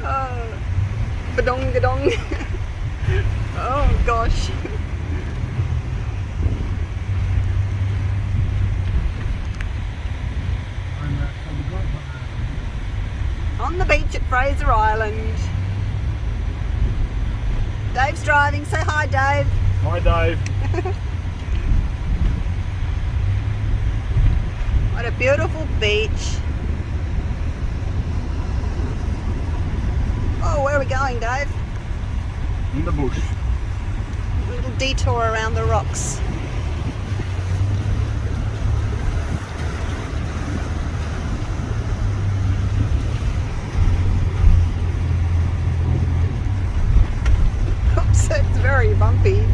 Oh, badong-gadong. Oh gosh. On the beach at Fraser Island. Dave's driving. Say hi, Dave. Hi, Dave. What a beautiful beach. Oh, where are we going, Dave? In the bush. A little detour around the rocks. Oops, it's very bumpy.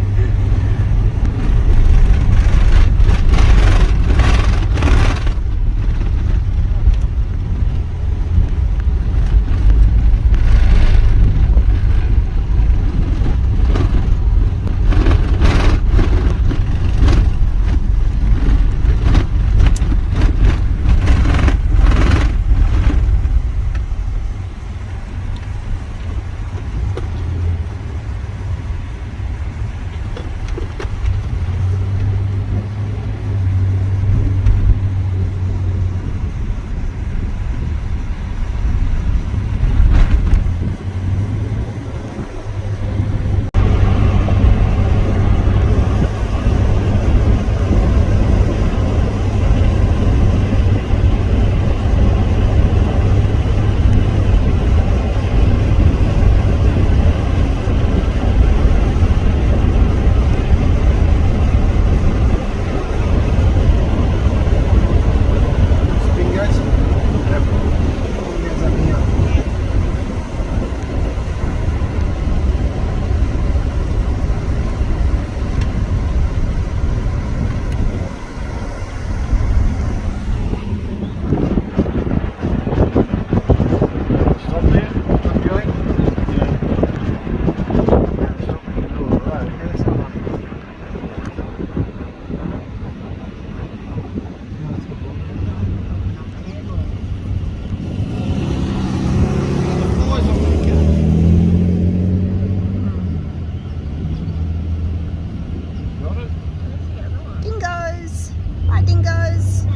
Dingoes! Hi, dingoes!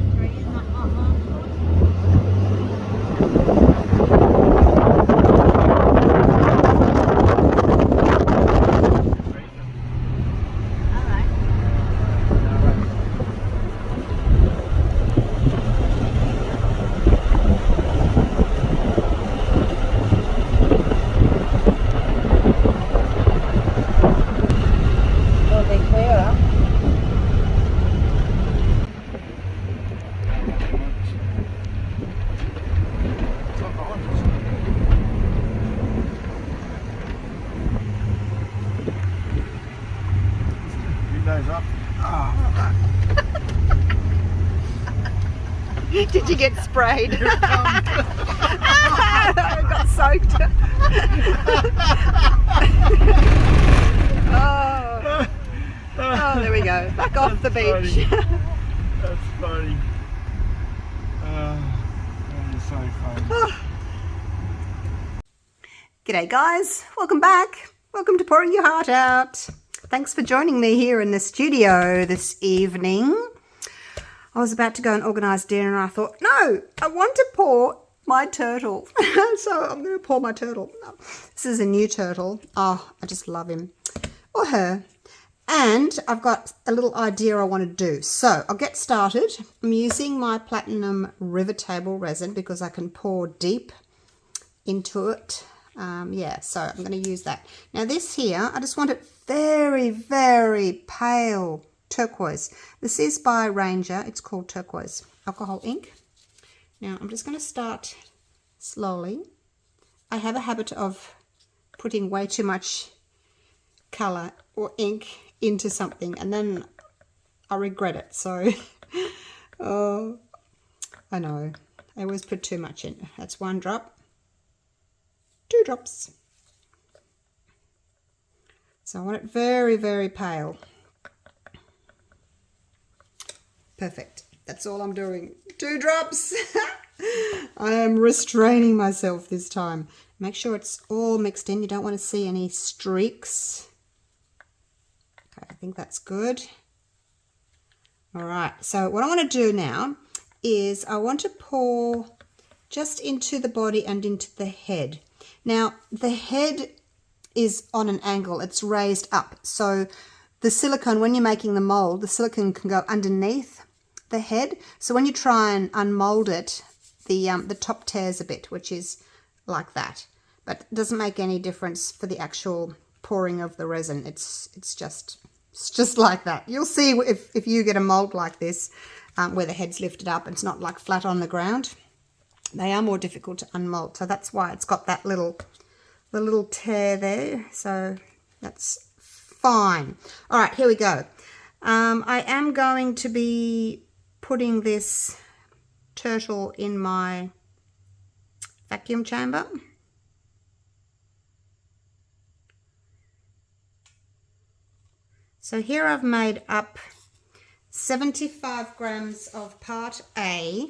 Windows up. Did you get sprayed? I got soaked. Oh, there we go. Back off the beach. That's funny. That is so funny. G'day guys, welcome back. Welcome to Pouring Your Heart Out. Thanks for joining me here in the studio this evening. I was about to go and organise dinner and I thought, no, I want to pour my turtle. So I'm going to pour my turtle. This is a new turtle. Oh, I just love him. Or her. And I've got a little idea I want to do. So I'll get started. I'm using my Platinum River Table resin because I can pour deep into it. Yeah, so I'm going to use that. Now this here, I just want it very, very pale turquoise. This is by Ranger. It's called Turquoise Alcohol Ink. Now I'm just going to start slowly. I have a habit of putting way too much colour or ink into something and then I regret it. So, oh, I know. I always put too much in. That's 1 drop. 2 drops. So I want it very, very pale. Perfect. That's all I'm doing. 2 drops. I am restraining myself this time. Make sure it's all mixed in. You don't want to see any streaks. Okay, I think that's good. All right, so what I want to do now is I want to pour just into the body and into the head. Now, the head is on an angle. It's raised up. So the silicone, when you're making the mold, the silicone can go underneath the head. So when you try and unmold it, the top tears a bit, which is like that. But it doesn't make any difference for the actual pouring of the resin. It's just like that. You'll see if you get a mold like this, where the head's lifted up, it's not like flat on the ground. They are more difficult to unmold. So that's why it's got that little tear there. So that's fine. All right, here we go. I am going to be putting this turtle in my vacuum chamber. So here I've made up 75 grams of part A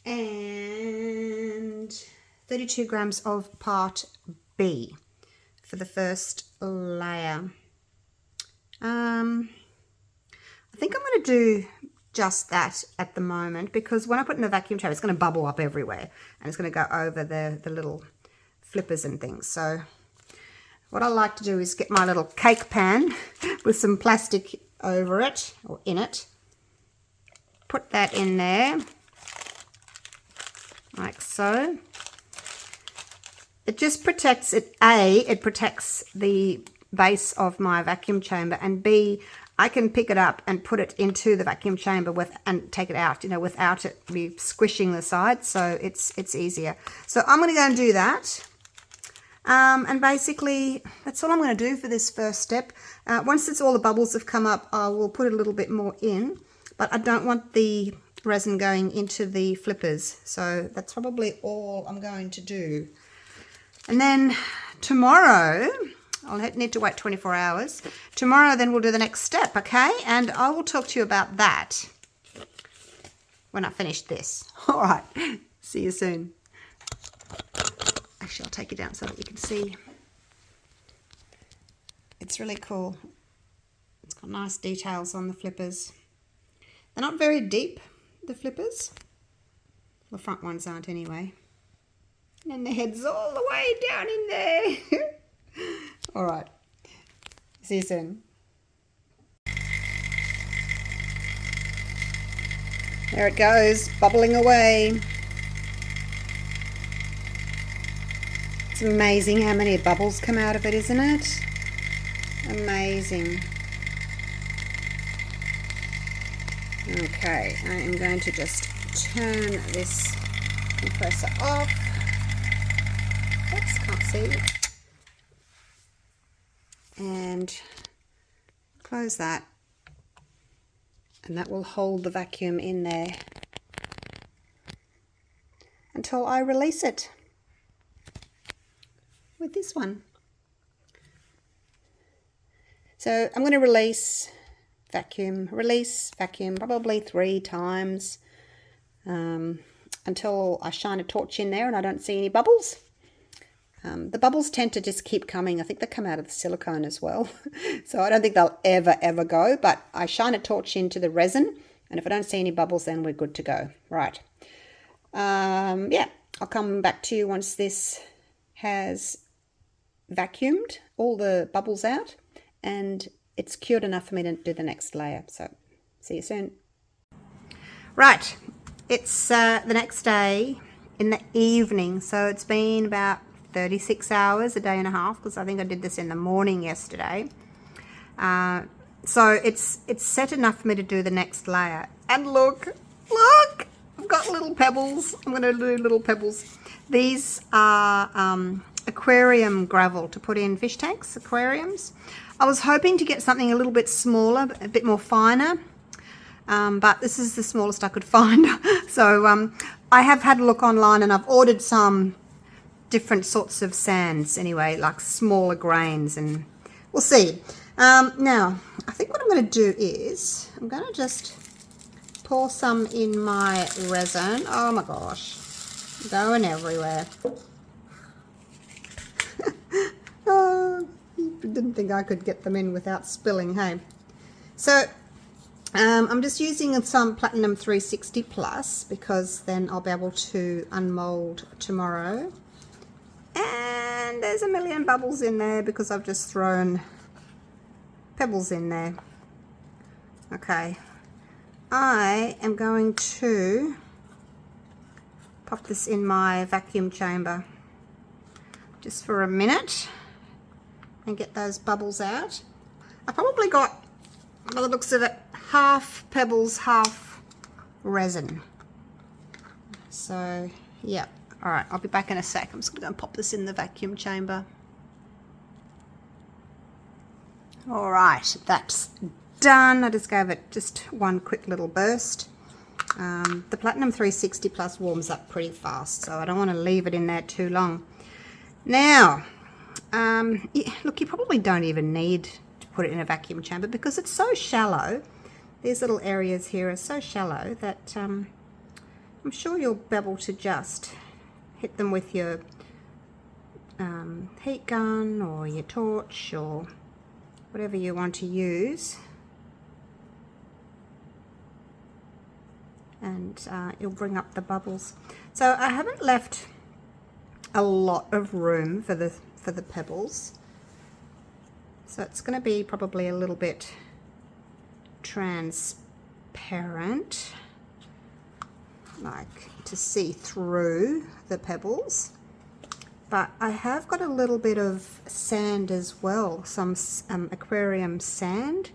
and 32 grams of part B for the first layer. I think I'm going to do just that at the moment, because when I put it in the vacuum chamber, it's going to bubble up everywhere and it's going to go over the little flippers and things. So what I like to do is get my little cake pan with some plastic over it or in it. Put that in there like so. It just protects it. A, it protects the base of my vacuum chamber, and B, I can pick it up and put it into the vacuum chamber and take it out, without it be squishing the sides. So it's easier. So I'm going to go and do that. And basically, that's all I'm going to do for this first step. Once all the bubbles have come up, I will put a little bit more in, but I don't want the resin going into the flippers. So that's probably all I'm going to do. And then tomorrow, I'll need to wait 24 hours. Tomorrow, then we'll do the next step, okay? And I will talk to you about that when I finish this. All right, see you soon. Actually, I'll take it down so that you can see. It's really cool. It's got nice details on the flippers. They're not very deep, the flippers. The front ones aren't anyway. And then the head's all the way down in there. All right. See you soon. There it goes, bubbling away. It's amazing how many bubbles come out of it, isn't it? Amazing. Okay, I am going to just turn this compressor off. Oops, can't see. And close that. And that will hold the vacuum in there until I release it with this one. So I'm going to release, vacuum, probably 3 times until I shine a torch in there and I don't see any bubbles. The bubbles tend to just keep coming. I think they come out of the silicone as well. So I don't think they'll ever go, but I shine a torch into the resin, and if I don't see any bubbles, then we're good to go. Right. Yeah, I'll come back to you once this has vacuumed all the bubbles out and it's cured enough for me to do the next layer. So see you soon. Right, it's the next day in the evening, so it's been about 36 hours, a day and a half, because I think I did this in the morning yesterday. So it's set enough for me to do the next layer. And look, I've got little pebbles. I'm going to do little pebbles. These are aquarium gravel to put in fish tanks, aquariums. I was hoping to get something a little bit smaller, a bit more finer, but this is the smallest I could find. So I have had a look online and I've ordered some different sorts of sands anyway, like smaller grains, and we'll see. Now, I think what I'm going to do is I'm going to just pour some in my resin. Oh my gosh, going everywhere. Oh, didn't think I could get them in without spilling, hey? So I'm just using some Platinum 360 Plus because then I'll be able to unmold tomorrow. And there's a million bubbles in there because I've just thrown pebbles in there. Okay, I am going to pop this in my vacuum chamber just for a minute and get those bubbles out. I probably got, by the looks of it, half pebbles, half resin. So yeah, all right, I'll be back in a sec. I'm just gonna go and pop this in the vacuum chamber. All right, that's done. I just gave it just one quick little burst. The Platinum 360 Plus warms up pretty fast, so I don't want to leave it in there too long. Now, look, you probably don't even need to put it in a vacuum chamber because it's so shallow. These little areas here are so shallow that I'm sure you'll be able to just hit them with your heat gun or your torch or whatever you want to use, and you'll bring up the bubbles. So I haven't left a lot of room for the pebbles, so it's going to be probably a little bit transparent, like to see through the pebbles. But I have got a little bit of sand as well, some aquarium sand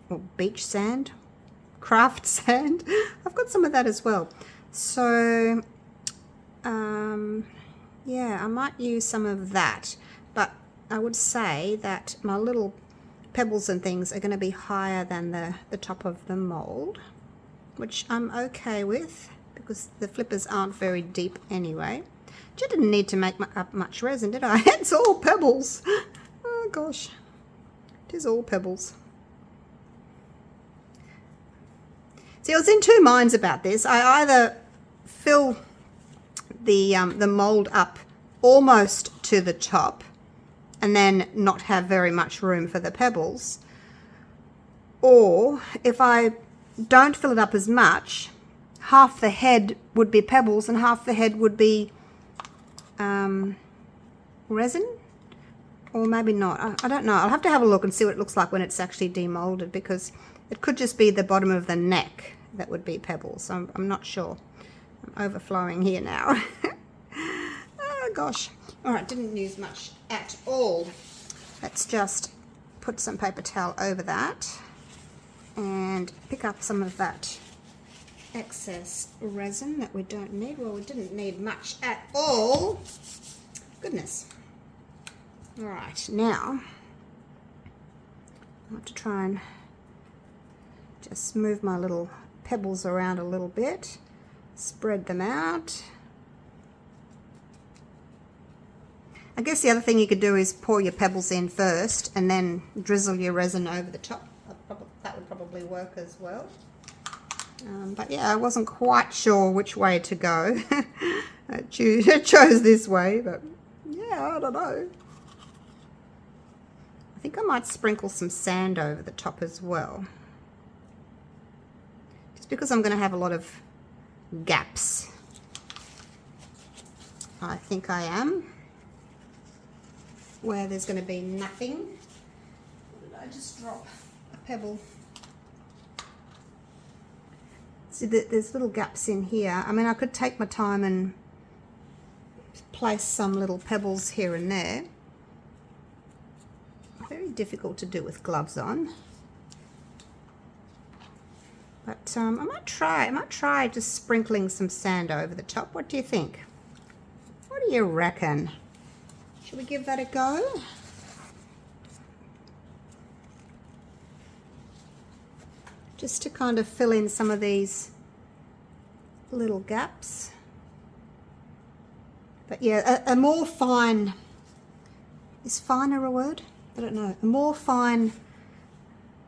or beach sand, craft sand. I've got some of that as well. So yeah, I might use some of that, but I would say that my little pebbles and things are going to be higher than the top of the mold, which I'm okay with because the flippers aren't very deep anyway. I didn't need to make up much resin, did I? It's all pebbles. Oh gosh, it is all pebbles. See, I was in two minds about this. I either fill the mold up almost to the top and then not have very much room for the pebbles, or if I don't fill it up as much, half the head would be pebbles and half the head would be resin, or maybe not. I don't know. I'll have to have a look and see what it looks like when it's actually demolded, because it could just be the bottom of the neck that would be pebbles. I'm not sure. I'm overflowing here now. Oh gosh. All right, didn't use much at all. Let's just put some paper towel over that and pick up some of that excess resin that we don't need. Well, we didn't need much at all. Goodness. All right, now I want to try and just move my little pebbles around a little bit, spread them out. I guess the other thing you could do is pour your pebbles in first and then drizzle your resin over the top. That would probably work as well. But yeah, I wasn't quite sure which way to go. I chose this way, but yeah, I don't know. I think I might sprinkle some sand over the top as well, just because I'm going to have a lot of gaps. I think I am, where there's going to be nothing. Or did I just drop a pebble? See, there's little gaps in here. I mean, I could take my time and place some little pebbles here and there. Very difficult to do with gloves on. But I might try just sprinkling some sand over the top. What do you think? What do you reckon? Should we give that a go? Just to kind of fill in some of these little gaps. But yeah, a more fine, is finer a word? I don't know. A more fine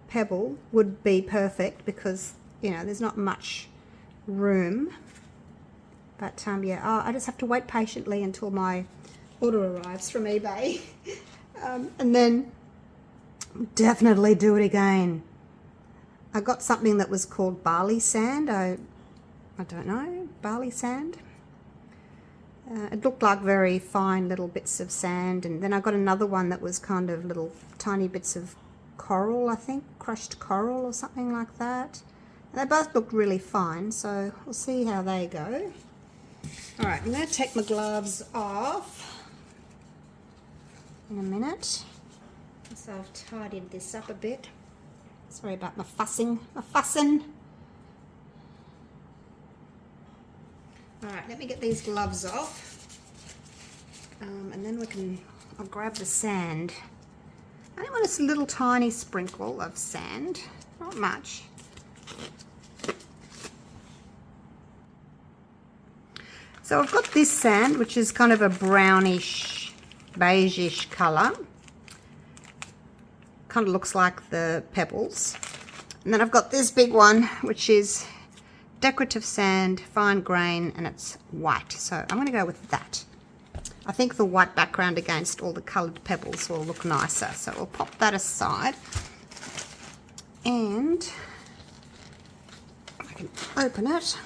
pebble would be perfect because, you know, there's not much room. But yeah, I just have to wait patiently until my order arrives from eBay. And then definitely do it again. I got something that was called barley sand. I don't know, barley sand. It looked like very fine little bits of sand, and then I got another one that was kind of little tiny bits of coral, I think, crushed coral or something like that. And they both looked really fine, so we'll see how they go. Alright, I'm going to take my gloves off in a minute. So I've tidied this up a bit. Sorry about my fussing. Alright, let me get these gloves off. And then I'll grab the sand. I only want a little tiny sprinkle of sand, not much. So I've got this sand, which is kind of a brownish, beigeish colour. Kind of looks like the pebbles. And then I've got this big one, which is decorative sand, fine grain, and it's white. So I'm going to go with that. I think the white background against all the coloured pebbles will look nicer. So we'll pop that aside. And I can open it.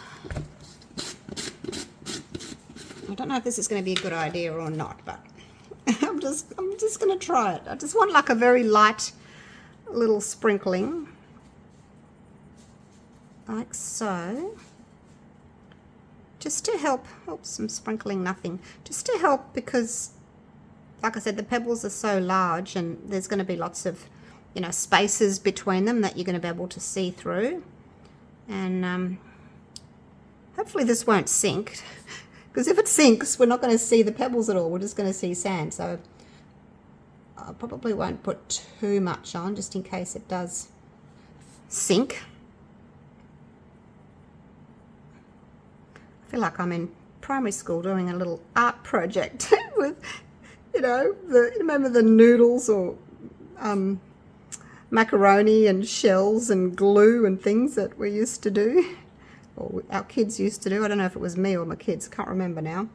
I don't know if this is going to be a good idea or not, but I'm just going to try it. I just want like a very light little sprinkling, like so, just to help. Oops, I'm sprinkling nothing. Just to help, because like I said, the pebbles are so large and there's going to be lots of, you know, spaces between them that you're going to be able to see through. And hopefully this won't sink. Because if it sinks, we're not going to see the pebbles at all. We're just going to see sand. So I probably won't put too much on, just in case it does sink. I feel like I'm in primary school doing a little art project with, you know, remember the noodles or macaroni and shells and glue and things that we used to do. Or our kids used to do. I don't know if it was me or my kids. Can't remember now.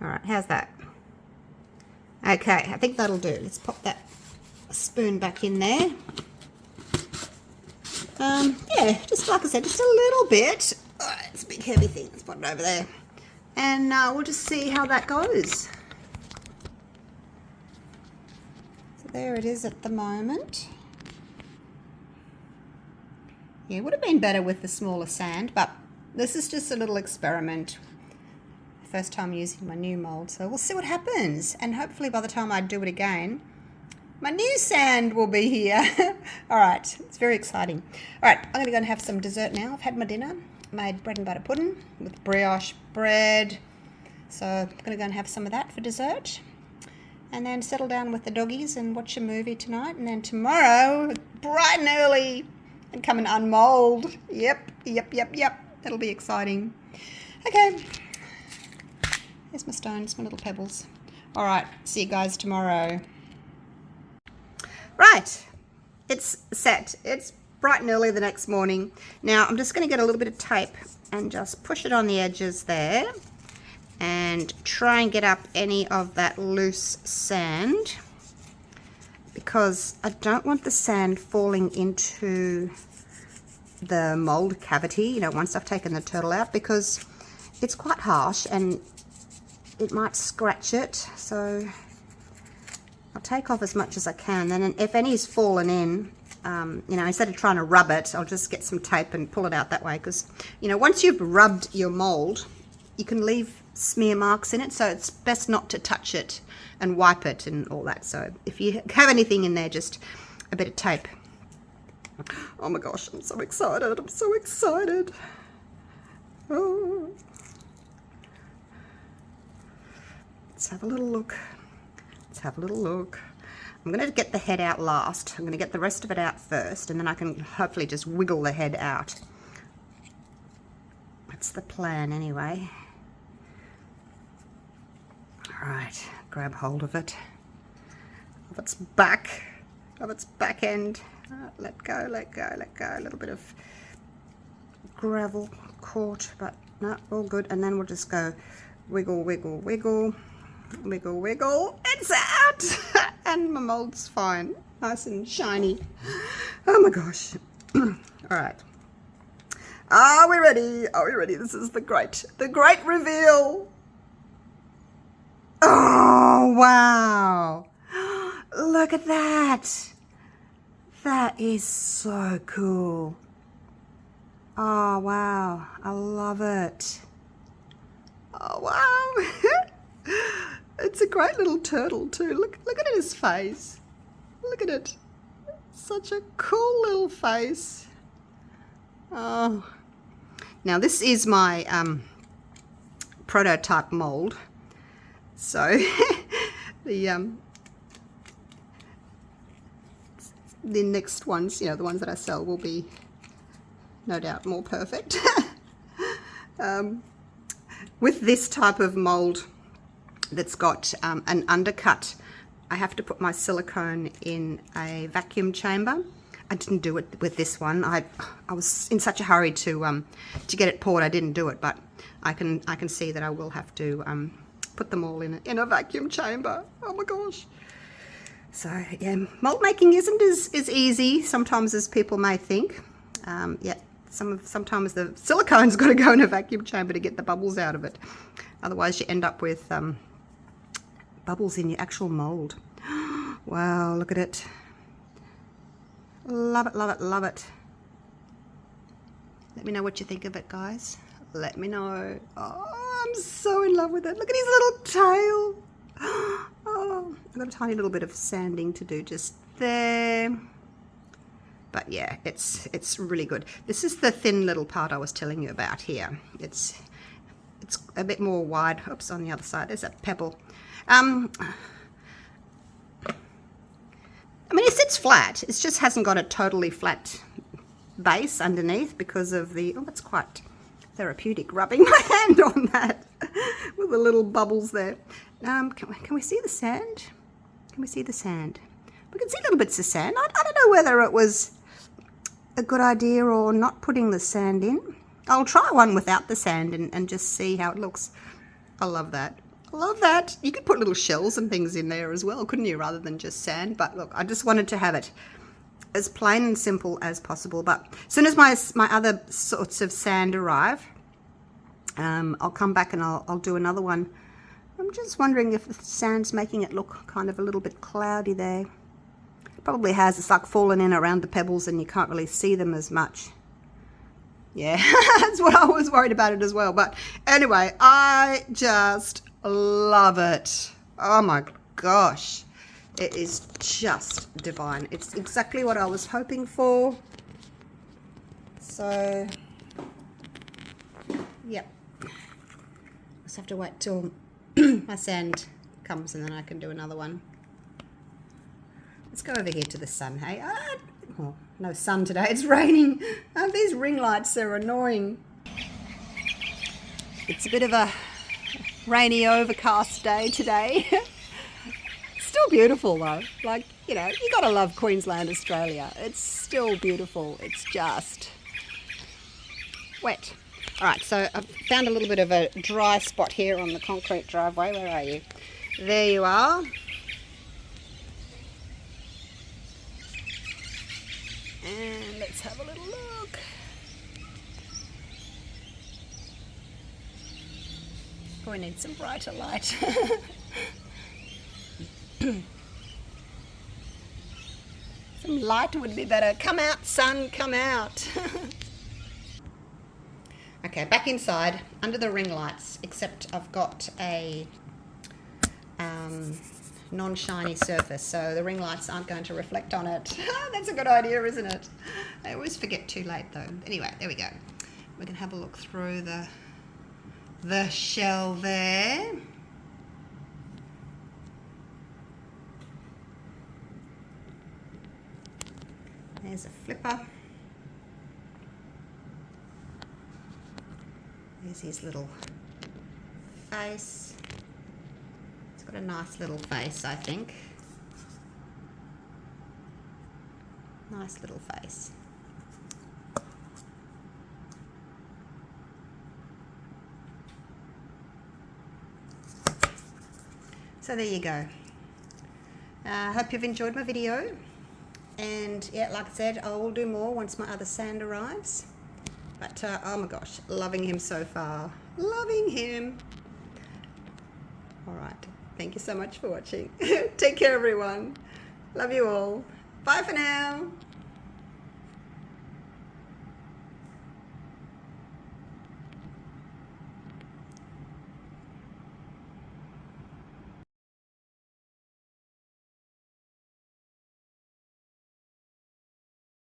All right, how's that? Okay, I think that'll do. Let's pop that spoon back in there. Yeah, just like I said, just a little bit. All right, it's a big heavy thing. Let's put it over there. And we'll just see how that goes. So there it is at the moment. Yeah, it would have been better with the smaller sand, but this is just a little experiment. First time using my new mold, so we'll see what happens. And hopefully by the time I do it again, my new sand will be here. All right, it's very exciting. All right, I'm going to go and have some dessert now. I've had my dinner, made bread and butter pudding with brioche bread. So I'm going to go and have some of that for dessert. And then settle down with the doggies and watch a movie tonight. And then tomorrow, bright and early, and come and unmold. Yep. That'll be exciting. Okay. Here's my stones, my little pebbles. All right. See you guys tomorrow. Right. It's set. It's bright and early the next morning. Now, I'm just going to get a little bit of tape and just push it on the edges there and try and get up any of that loose sand, because I don't want the sand falling into the mold cavity, you know, once I've taken the turtle out, because it's quite harsh and it might scratch it. So I'll take off as much as I can. Then if any's fallen in, you know, instead of trying to rub it, I'll just get some tape and pull it out that way, because, you know, once you've rubbed your mold, you can leave smear marks in it, so it's best not to touch it and wipe it and all that. So if you have anything in there, just a bit of tape. Oh my gosh, I'm so excited. I'm so excited. Oh. Let's have a little look. Let's have a little look. I'm going to get the head out last. I'm going to get the rest of it out first, and then I can hopefully just wiggle the head out. That's the plan anyway. All right, grab hold of it. Of its back end. Let go, let go, let go. A little bit of gravel caught, but no, all good. And then we'll just go wiggle, wiggle, wiggle, wiggle, wiggle. It's out! And my mold's fine. Nice and shiny. Oh my gosh. All right. Are we ready? Are we ready? This is the great reveal. Oh, wow. Look at that. That is so cool. Oh, wow. I love it. Oh, wow. It's a great little turtle too. Look at his face. Look at it. Such a cool little face. Oh. Now this is my prototype mold. So the next ones, you know, the ones that I sell will be no doubt more perfect. With this type of mold that's got an undercut, I have to put my silicone in a vacuum chamber. I didn't do it with this one. I was in such a hurry to get it poured. I didn't do it, but I can see that I will have to put them all in a vacuum chamber. Oh my gosh! So yeah, mold making isn't as easy sometimes as people may think. Yeah, sometimes the silicone's got to go in a vacuum chamber to get the bubbles out of it. Otherwise, you end up with bubbles in your actual mold. Wow, look at it. Love it, love it, love it. Let me know what you think of it, guys. Let me know. Oh, I'm so in love with it. Look at his little tail. Oh, I've got a tiny little bit of sanding to do just there. But yeah, it's really good. This is the thin little part I was telling you about here. It's a bit more wide. Oops, on the other side, there's a pebble. I mean, it sits flat. It just hasn't got a totally flat base underneath because of the... Oh, that's quite therapeutic, rubbing my hand on that with the little bubbles there. Can we see the sand? Can we see the sand? We can see little bits of sand. I don't know whether it was a good idea or not putting the sand in. I'll try one without the sand and just see how it looks. I love that. Love that. You could put little shells and things in there as well, couldn't you, rather than just sand? But look, I just wanted to have it as plain and simple as possible. But as soon as my other sorts of sand arrive, I'll come back and I'll do another one. I'm just wondering if the sand's making it look kind of a little bit cloudy there. It probably has. It's like fallen in around the pebbles and you can't really see them as much. Yeah, that's what I was worried about it as well. But anyway, I just love it. Oh my gosh, it is just divine. It's exactly what I was hoping for. So yep, just have to wait till my sand comes and then I can do another one. Let's go over here to the sun. Hey, oh, no sun today, it's raining. These ring lights, they're annoying. It's a bit of a rainy, overcast day today. Still beautiful though. Like, you know, you gotta love Queensland, Australia. It's still beautiful. It's just wet. All right, so I've found a little bit of a dry spot here on the concrete driveway. Where are you? There you are. And let's have a little look. Oh, we need some brighter light. Some light would be better. Come out, sun, come out. Okay, back inside, under the ring lights, except I've got a non-shiny surface, so the ring lights aren't going to reflect on it. That's a good idea, isn't it? I always forget too late though. Anyway, there we go. We can have a look through the shell there. There's a flipper. There's his little face. It's got a nice little face, I think. Nice little face. So there you go. I hope you've enjoyed my video. And yeah, like I said, I will do more once my other sand arrives. But oh my gosh, loving him so far. Loving him. All right. Thank you so much for watching. Take care, everyone. Love you all. Bye for now.